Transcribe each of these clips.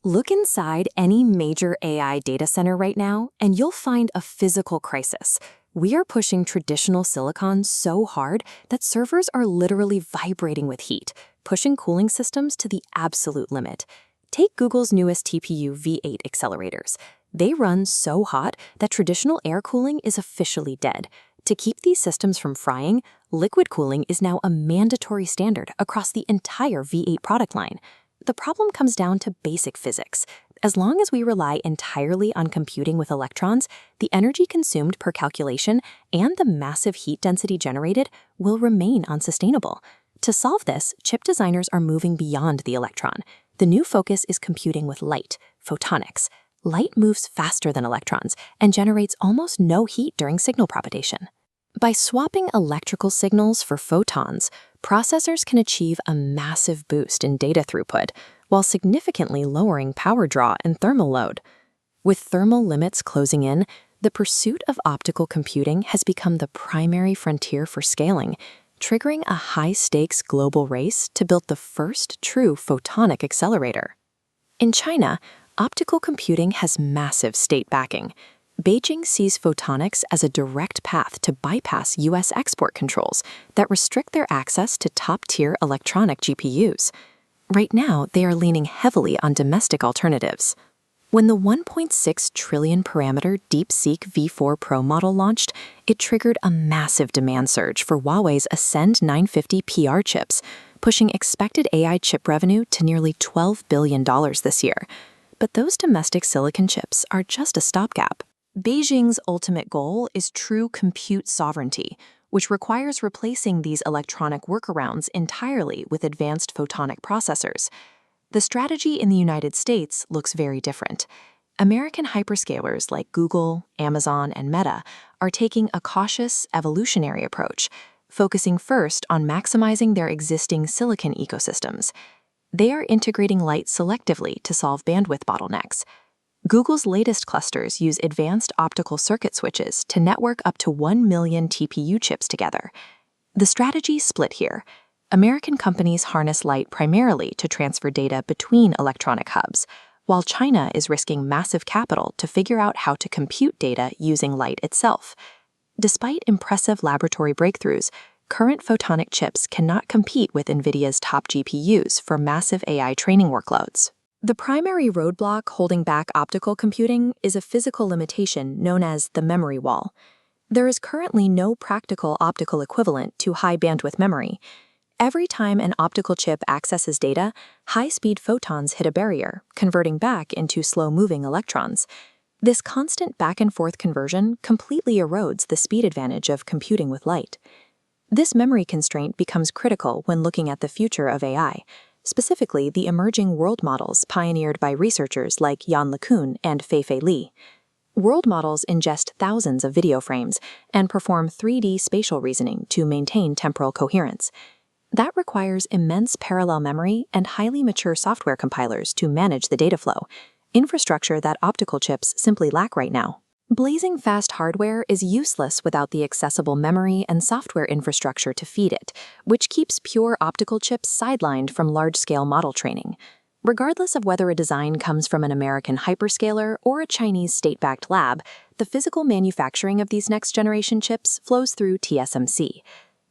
Look inside any major AI data center right now, and you'll find a physical crisis. We are pushing traditional silicon so hard that servers are literally vibrating with heat, pushing cooling systems to the absolute limit. Take Google's newest TPU V8 accelerators. They run so hot that traditional air cooling is officially dead. To keep these systems from frying, liquid cooling is now a mandatory standard across the entire V8 product line. The problem comes down to basic physics. As long as we rely entirely on computing with electrons, the energy consumed per calculation and the massive heat density generated will remain unsustainable. To solve this, chip designers are moving beyond the electron. The new focus is computing with light, photonics. Light moves faster than electrons and generates almost no heat during signal propagation. By swapping electrical signals for photons, processors can achieve a massive boost in data throughput while significantly lowering power draw and thermal load. With thermal limits closing in, the pursuit of optical computing has become the primary frontier for scaling, triggering a high-stakes global race to build the first true photonic accelerator. In China, optical computing has massive state backing. Beijing sees photonics as a direct path to bypass U.S. export controls that restrict their access to top-tier electronic GPUs. Right now, they are leaning heavily on domestic alternatives. When the 1.6 trillion parameter DeepSeek V4 Pro model launched, it triggered a massive demand surge for Huawei's Ascend 950 PR chips, pushing expected AI chip revenue to nearly $12 billion this year. But those domestic silicon chips are just a stopgap. Beijing's ultimate goal is true compute sovereignty, which requires replacing these electronic workarounds entirely with advanced photonic processors. The strategy in the United States looks very different. American hyperscalers like Google, Amazon, and Meta are taking a cautious, evolutionary approach, focusing first on maximizing their existing silicon ecosystems. They are integrating light selectively to solve bandwidth bottlenecks. Google's latest clusters use advanced optical circuit switches to network up to 1 million TPU chips together. The strategy split here. American companies harness light primarily to transfer data between electronic hubs, while China is risking massive capital to figure out how to compute data using light itself. Despite impressive laboratory breakthroughs, current photonic chips cannot compete with NVIDIA's top GPUs for massive AI training workloads. The primary roadblock holding back optical computing is a physical limitation known as the memory wall. There is currently no practical optical equivalent to high bandwidth memory. Every time an optical chip accesses data, high-speed photons hit a barrier, converting back into slow-moving electrons. This constant back-and-forth conversion completely erodes the speed advantage of computing with light. This memory constraint becomes critical when looking at the future of AI, specifically the emerging world models pioneered by researchers like Yann LeCun and Fei-Fei Li. World models ingest thousands of video frames and perform 3D spatial reasoning to maintain temporal coherence. That requires immense parallel memory and highly mature software compilers to manage the data flow, infrastructure that optical chips simply lack right now. Blazing fast hardware is useless without the accessible memory and software infrastructure to feed it, which keeps pure optical chips sidelined from large-scale model training. Regardless of whether a design comes from an American hyperscaler or a Chinese state-backed lab, the physical manufacturing of these next-generation chips flows through TSMC.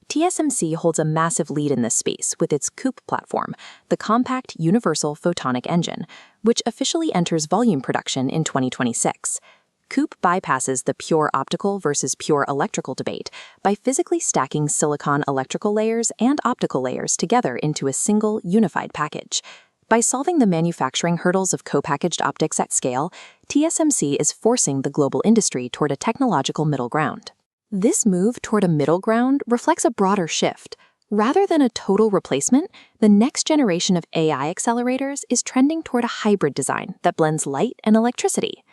TSMC holds a massive lead in this space with its COUPE platform, the Compact Universal Photonic Engine, which officially enters volume production in 2026. COUPE bypasses the pure optical versus pure electrical debate by physically stacking silicon electrical layers and optical layers together into a single, unified package. By solving the manufacturing hurdles of co-packaged optics at scale, TSMC is forcing the global industry toward a technological middle ground. This move toward a middle ground reflects a broader shift. Rather than a total replacement, the next generation of AI accelerators is trending toward a hybrid design that blends light and electricity.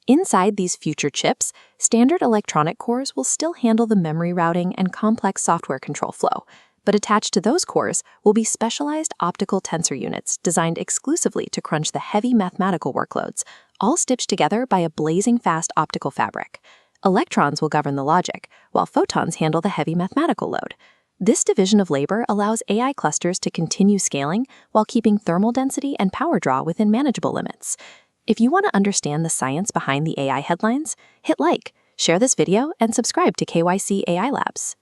Inside these future chips, standard electronic cores will still handle the memory routing and complex software control flow, but attached to those cores will be specialized optical tensor units designed exclusively to crunch the heavy mathematical workloads, all stitched together by a blazing fast optical fabric. Electrons will govern the logic, while photons handle the heavy mathematical load. This division of labor allows AI clusters to continue scaling while keeping thermal density and power draw within manageable limits. If you want to understand the science behind the AI headlines, hit like, share this video, and subscribe to KYC AI Labs.